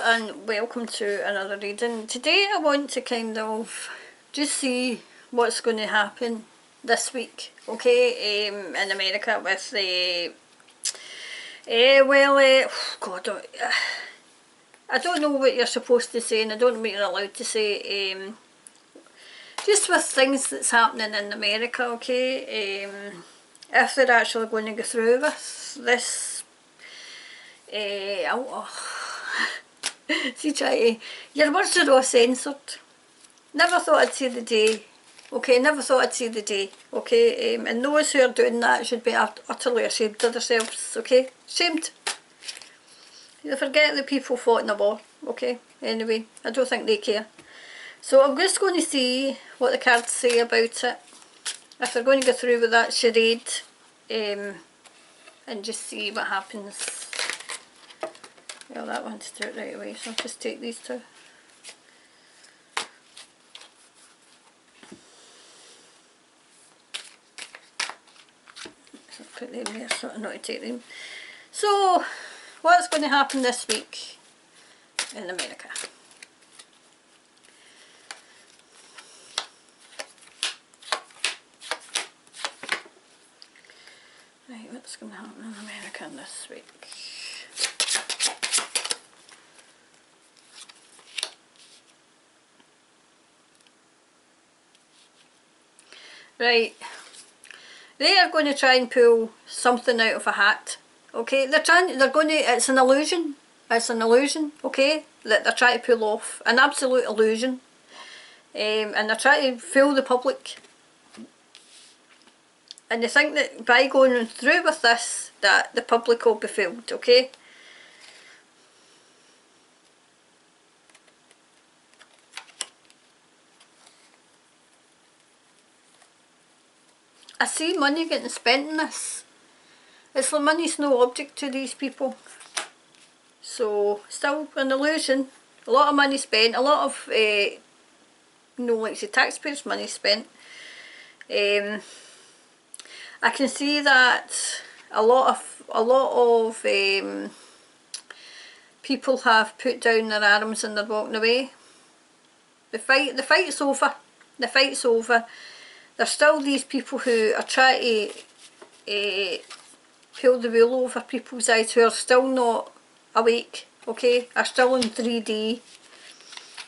and welcome to another reading. Today I want to kind of just see what's going to happen this week, okay, in America with the, God, I don't know what you're supposed to say and I don't know what you're allowed to say, just with things that's happening in America, okay, if they're actually going to go through with this, see, try to, your words are all censored. Never thought I'd see the day, okay, never thought I'd see the day, okay, and those who are doing that should be utterly ashamed of themselves, okay, ashamed. You forget that people fought in the war, okay, anyway, I don't think they care. So I'm just going to see what the cards say about it, if they're going to go through with that charade, and just see what happens. Well, that wants to do it right away, so I'll just take these two. So I'll put them there so I know to take them. So, what's going to happen this week in America? Right, what's going to happen in America this week? Right, they are going to try and pull something out of a hat, okay, it's an illusion, okay, that they're trying to pull off, an absolute illusion, and they're trying to fool the public, and they think that by going through with this, that the public will be fooled, okay. I see money getting spent in this. It's like money's no object to these people. So, still an illusion. A lot of money spent, a lot of, like the taxpayers' money spent. I can see that a lot of people have put down their arms and they're walking away. The fight's over. The fight's over. There's still these people who are trying to pull the wool over people's eyes, who are still not awake, okay, are still in 3D,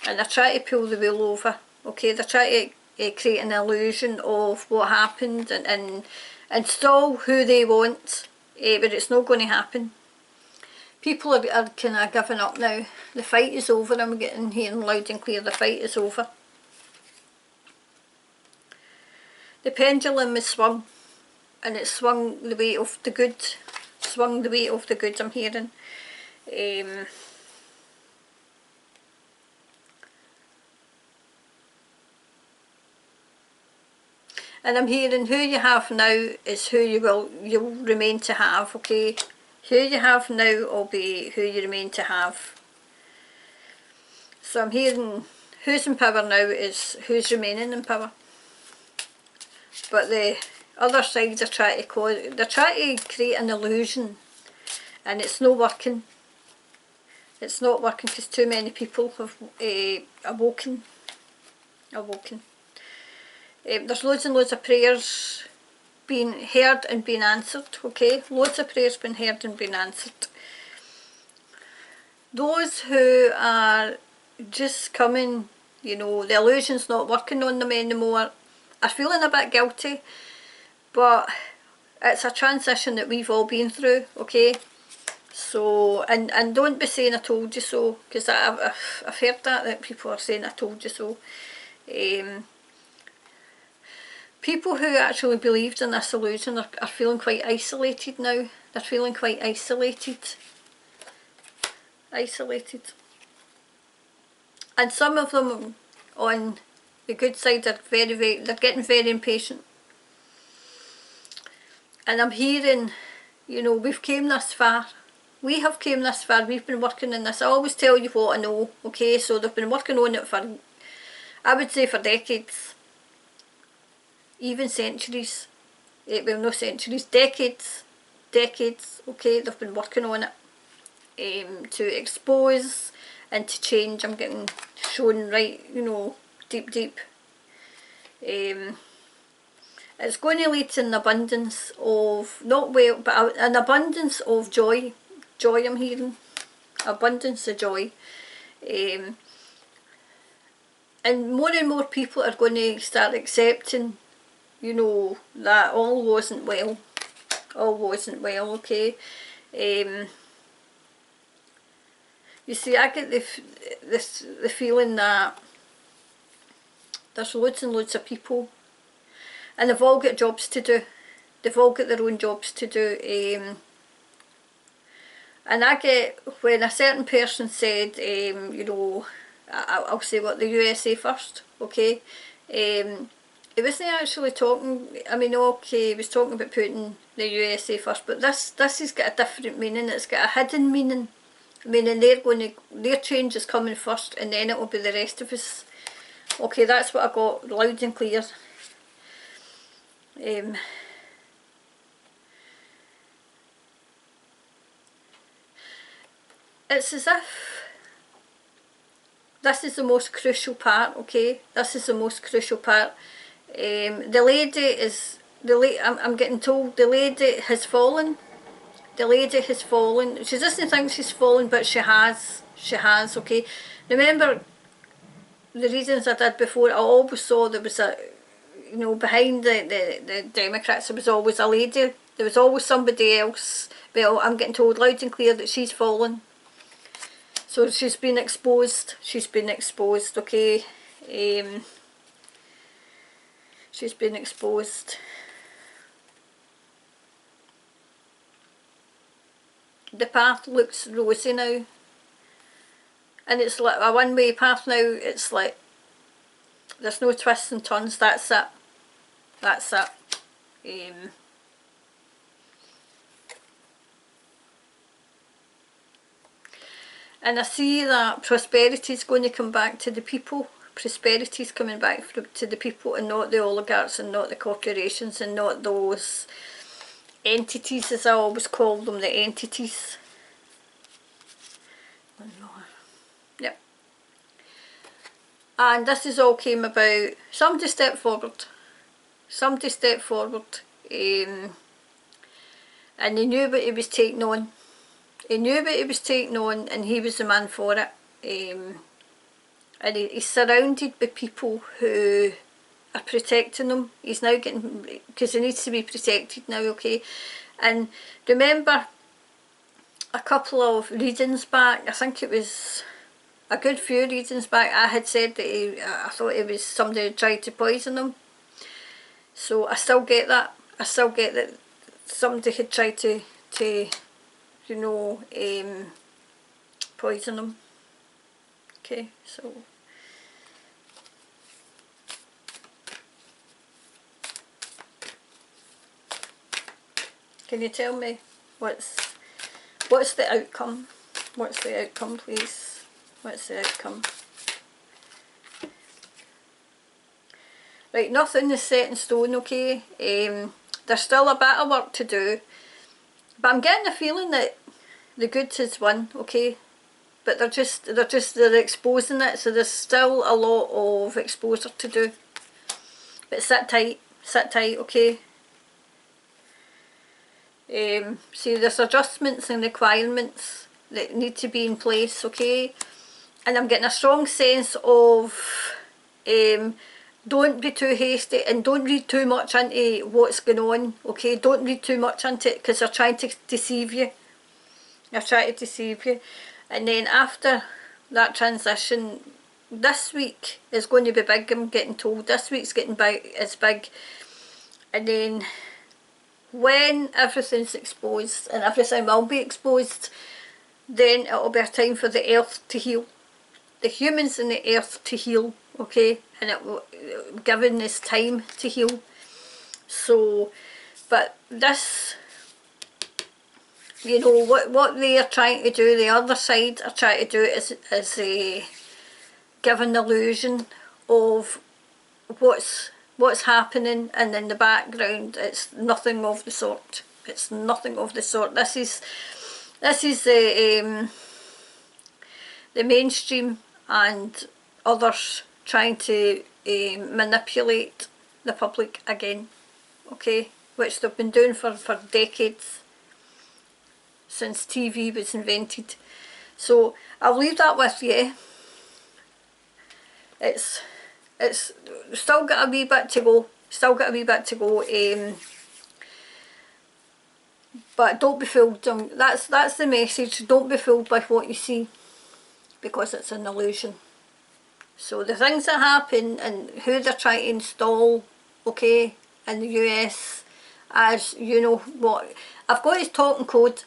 and they're trying to pull the wool over, okay, they're trying to create an illusion of what happened and install who they want, but it's not going to happen. People are kind of giving up now. The fight is over. I'm hearing loud and clear, the fight is over. The pendulum is swung, and it swung the way of the good, I'm hearing. And I'm hearing who you have now is who you'll remain to have, okay? Who you have now will be who you remain to have. So I'm hearing who's in power now is who's remaining in power. But the other sides are trying to create an illusion, and it's not working. It's not working because too many people have awoken. There's loads and loads of prayers being heard and being answered, okay? Loads of prayers being heard and being answered. Those who are just coming, you know, the illusion's not working on them anymore, are feeling a bit guilty, but it's a transition that we've all been through, okay? So, and don't be saying I told you so, because I've heard that people are saying I told you so. People who actually believed in this illusion are feeling quite isolated now. They're feeling quite isolated. And some of them on the good side are they're getting very impatient. And I'm hearing, you know, we've came this far. We have came this far. We've been working on this. I always tell you what I know, okay? So they've been working on it for, I would say, for decades. Even centuries. Well, no centuries, decades, okay? They've been working on it to expose into change. I'm getting shown right, you know, deep. It's going to lead to an abundance of, not wealth, but an abundance of joy. Joy I'm hearing. Abundance of joy. And more people are going to start accepting, you know, that all wasn't well. All wasn't well, okay? You see, I get the feeling that there's loads and loads of people, and they've all got jobs to do. They've all got their own jobs to do. And I get, when a certain person said, you know, I'll say what, the USA first, okay? He wasn't actually talking, I mean, okay, he was talking about putting the USA first, but this has got a different meaning. It's got a hidden meaning. Meaning their change is coming first, and then it will be the rest of us. Okay, that's what I got loud and clear. It's as if this is the most crucial part, okay? This is the most crucial part. The lady is, I'm getting told the lady has fallen. The lady has fallen. She doesn't think she's fallen, but she has. She has, okay? Remember the reasons I did before, I always saw there was a, you know, behind the Democrats there was always a lady. There was always somebody else. Well, I'm getting told loud and clear that she's fallen. So she's been exposed. She's been exposed, okay? She's been exposed. The path looks rosy now. And it's like a one-way path now. It's like there's no twists and turns. That's it. That's it. And I see that prosperity is going to come back to the people. Prosperity is coming back to the people, and not the oligarchs, and not the corporations, and not those entities, as I always call them, the entities. Yep. And this is all came about, somebody stepped forward. Somebody stepped forward. And he knew what he was taking on. He knew what he was taking on, and he was the man for it. And he's surrounded by people who are protecting him. He's now getting, because he needs to be protected now, okay? And remember, a couple of readings back, I think it was a good few readings back, I had said that I thought it was somebody who tried to poison him. So I still get that. I still get that somebody had tried to you know, poison him. Okay, so can you tell me what's the outcome? What's the outcome, please? What's the outcome? Right, nothing is set in stone, okay? There's still a bit of work to do, but I'm getting a feeling that the goods has won, okay? But they're exposing it, so there's still a lot of exposure to do. But sit tight, okay? See, there's adjustments and requirements that need to be in place, okay? And I'm getting a strong sense of don't be too hasty, and don't read too much into what's going on, okay? Don't read too much into it, because they're trying to deceive you. They're trying to deceive you. And then after that transition, this week is going to be big, I'm getting told. This week's getting big, it's big. And then when everything's exposed, and everything will be exposed, then it'll be a time for the earth to heal. The humans in the earth to heal, okay? And it will, given this time to heal. So, but this, you know, what they are trying to do, the other side are trying to do is give an illusion of what's happening, and in the background it's nothing of the sort. It's nothing of the sort. This is the mainstream and others trying to manipulate the public again, okay, which they've been doing for decades, since TV was invented. So I'll leave that with you. It's still got a wee bit to go, but don't be fooled. That's the message. Don't be fooled by what you see, because it's an illusion. So the things that happen and who they're trying to install, okay, in the US, as you know what, I've got his talking code,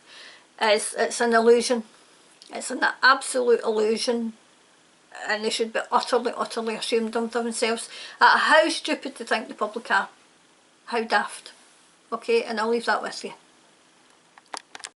is it's an illusion. It's an absolute illusion, and they should be utterly ashamed of themselves at how stupid they think the public are. How daft. Okay, and I'll leave that with you.